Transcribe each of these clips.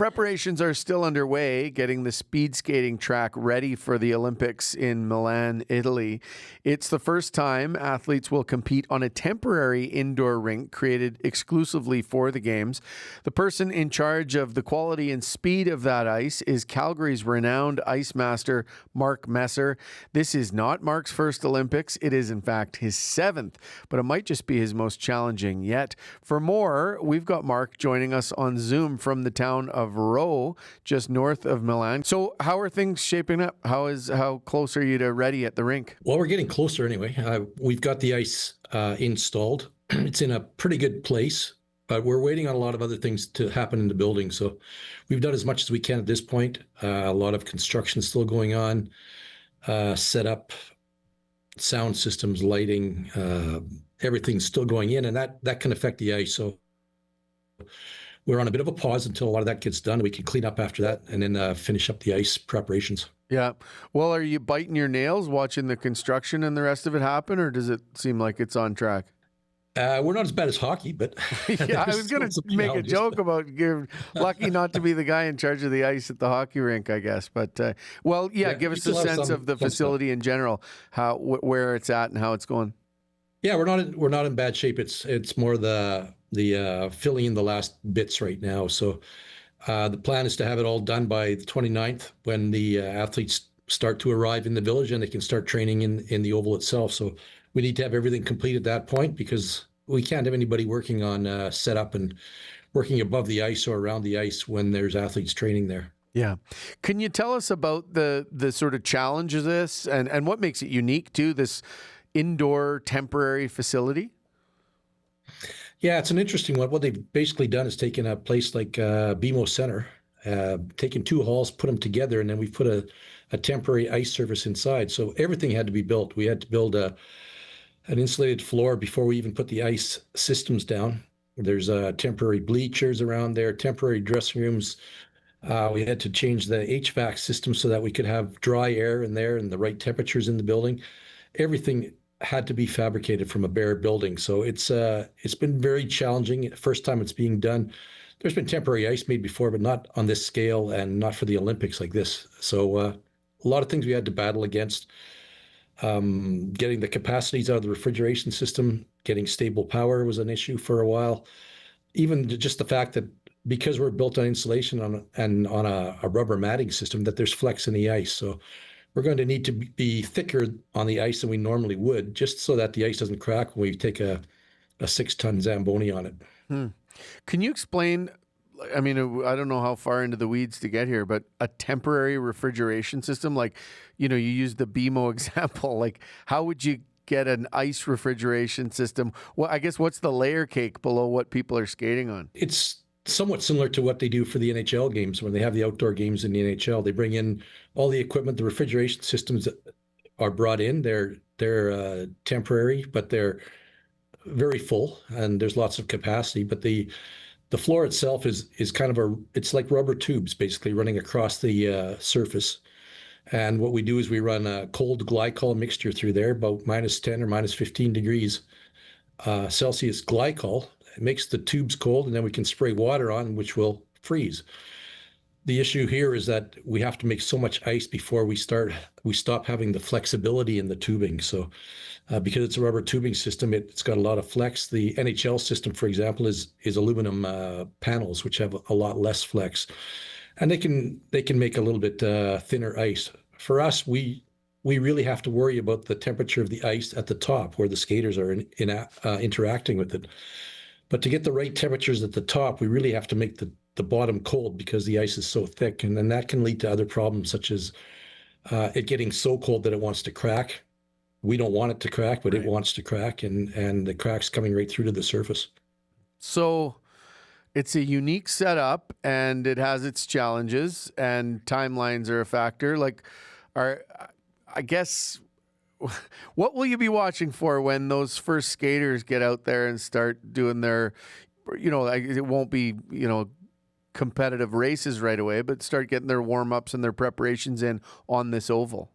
Preparations are still underway, getting the speed skating track ready for the Olympics in Milan, Italy. It's the first time athletes will compete on a temporary indoor rink created exclusively for the Games. The person in charge of the quality and speed of that ice is Calgary's renowned ice master, Mark Messer. This is not Mark's first Olympics. It is, in fact, his seventh, but it might just be his most challenging yet. For more, we've got Mark joining us on Zoom from the town of Rowe, just north of Milan. So how are things shaping up? How close are you to ready at the rink? Well, we're getting closer anyway. We've got the ice installed. It's in a pretty good place, but we're waiting on a lot of other things to happen in the building. So we've done as much as we can at this point. A lot of construction still going on, set up, sound systems, lighting, everything's still going in, and that can affect the ice. So we're on a bit of a pause until a lot of that gets done. We can clean up after that and then finish up the ice preparations. Yeah. Well, are you biting your nails watching the construction and the rest of it happen, or does it seem like it's on track? We're not as bad as hockey, but yeah, I was going to make a joke about you're lucky not to be the guy in charge of the ice at the hockey rink, I guess. But give us a sense of the facility in general, where it's at and how it's going. Yeah, we're not in bad shape. It's more the filling in the last bits right now. So the plan is to have it all done by the 29th when the athletes start to arrive in the village and they can start training in the oval itself. So we need to have everything complete at that point because we can't have anybody working on setup and working above the ice or around the ice when there's athletes training there. Yeah. Can you tell us about the sort of challenge of this and what makes it unique to this indoor temporary facility? Yeah, it's an interesting one. What they've basically done is taken a place like BMO Center, taken two halls, put them together, and then we've put a temporary ice surface inside. So everything had to be built. We had to build an insulated floor before we even put the ice systems down. There's temporary bleachers around there, temporary dressing rooms. We had to change the HVAC system so that we could have dry air in there and the right temperatures in the building. Everything had to be fabricated from a bare building. So it's been very challenging. First time it's being done. There's been temporary ice made before, but not on this scale and not for the Olympics like this. So a lot of things we had to battle against. Getting the capacities out of the refrigeration system, getting stable power was an issue for a while. Even just the fact that because we're built on insulation on a rubber matting system, that there's flex in the ice. So we're going to need to be thicker on the ice than we normally would, just so that the ice doesn't crack when we take a 6-ton Zamboni on it. Can you explain, I mean, I don't know how far into the weeds to get here, but a temporary refrigeration system, like, you used the BMO example, like how would you get an ice refrigeration system? Well, I guess what's the layer cake below what people are skating on? It's somewhat similar to what they do for the NHL games. When they have the outdoor games in the NHL, they bring in all the equipment. The refrigeration systems are brought in. They're temporary, but they're very full, and there's lots of capacity. But the floor itself is kind of it's like rubber tubes basically running across the surface. And what we do is we run a cold glycol mixture through there, about -10 or -15 degrees Celsius glycol. It makes the tubes cold, and then we can spray water on, which will freeze. The issue here is that we have to make so much ice before we stop having the flexibility in the tubing. So because it's a rubber tubing system, it's got a lot of flex. The NHL system, for example, is aluminum panels, which have a lot less flex. And they can make a little bit thinner ice. For us, we really have to worry about the temperature of the ice at the top where the skaters are interacting with it. But to get the right temperatures at the top, we really have to make the bottom cold because the ice is so thick. And then that can lead to other problems, such as it getting so cold that it wants to crack. We don't want it to crack, but It wants to crack, and the crack's coming right through to the surface. So it's a unique setup, and it has its challenges, and timelines are a factor. I guess, what will you be watching for when those first skaters get out there and start doing their, it won't be, competitive races right away, but start getting their warm-ups and their preparations in on this oval?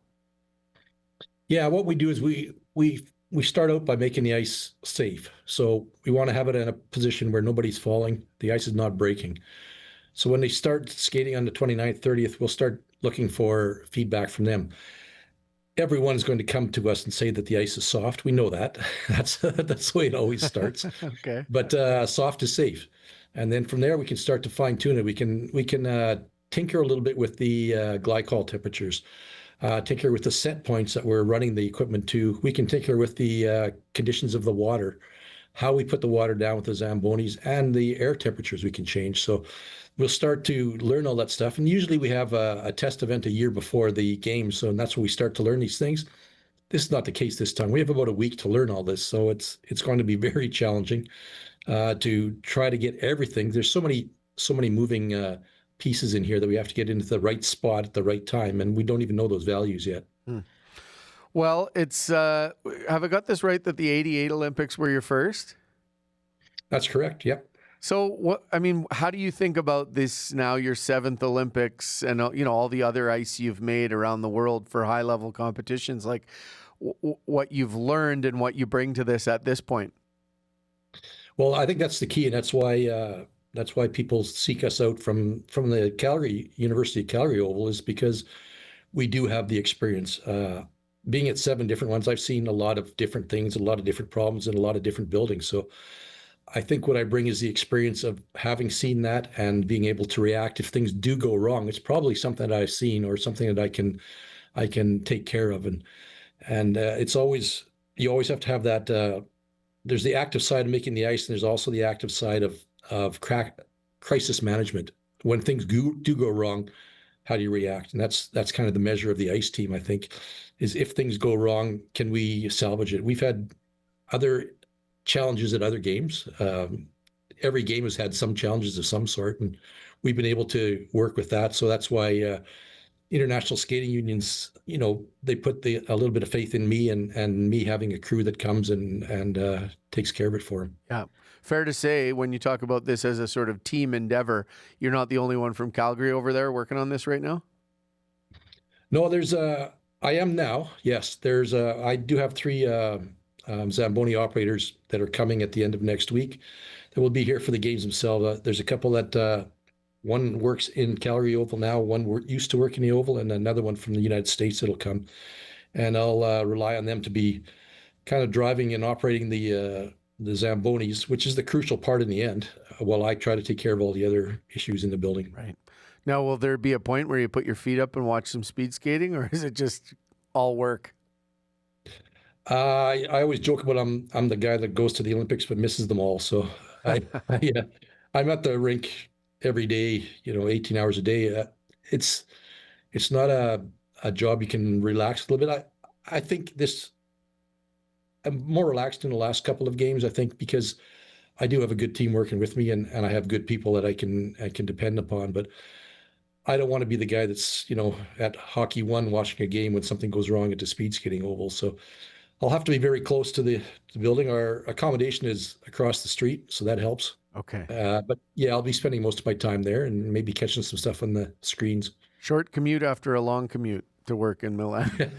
Yeah, what we do is we start out by making the ice safe. So we want to have it in a position where nobody's falling, the ice is not breaking. So when they start skating on the 29th, 30th, we'll start looking for feedback from them. Everyone's going to come to us and say that the ice is soft. We know that. That's the way it always starts. Okay. But soft is safe, and then from there we can start to fine tune it. We can tinker a little bit with the glycol temperatures, tinker with the set points that we're running the equipment to. We can tinker with the conditions of the water, how we put the water down with the Zambonis, and the air temperatures we can change. So we'll start to learn all that stuff. And usually we have a test event a year before the game. So that's when we start to learn these things. This is not the case this time. We have about a week to learn all this. So it's going to be very challenging to try to get everything. There's so many moving pieces in here that we have to get into the right spot at the right time. And we don't even know those values yet. Well, it's, have I got this right that the 88 Olympics were your first? That's correct. Yep. So how do you think about this now, your seventh Olympics and, all the other ice you've made around the world for high level competitions, like what you've learned and what you bring to this at this point? Well, I think that's the key. And that's why people seek us out from the University of Calgary Oval, is because we do have the experience. Being at 7 different ones, I've seen a lot of different things, a lot of different problems in a lot of different buildings. So I think what I bring is the experience of having seen that and being able to react if things do go wrong. It's probably something that I've seen or something that I can take care of. And it's always, you always have to have that. There's the active side of making the ice, and there's also the active side of crisis management. When things do go wrong, how do you react? And that's kind of the measure of the ice team, I think, is if things go wrong, can we salvage it? We've had other challenges at other games. Every game has had some challenges of some sort, and we've been able to work with that. So that's why international skating unions, they put a little bit of faith in me and me having a crew that comes and takes care of it for them. Yeah. Fair to say, when you talk about this as a sort of team endeavor, you're not the only one from Calgary over there working on this right now? No, I am now. Yes, I do have 3 Zamboni operators that are coming at the end of next week that will be here for the games themselves. There's a couple that one works in Calgary Oval now, one used to work in the Oval, and another one from the United States that'll come. And I'll rely on them to be kind of driving and operating the Zambonis, which is the crucial part in the end, while I try to take care of all the other issues in the building. Right. Now, will there be a point where you put your feet up and watch some speed skating, or is it just all work? I always joke about I'm the guy that goes to the Olympics but misses them all. So I'm at the rink every day, 18 hours a day. It's not a job you can relax a little bit. I think I'm more relaxed in the last couple of games, I think, because I do have a good team working with me, and I have good people that I can depend upon. But I don't want to be the guy that's, at Hockey One watching a game when something goes wrong at the speed skating oval. So I'll have to be very close to the building. Our accommodation is across the street, so that helps. Okay. But yeah, I'll be spending most of my time there and maybe catching some stuff on the screens. Short commute after a long commute to work in Milan.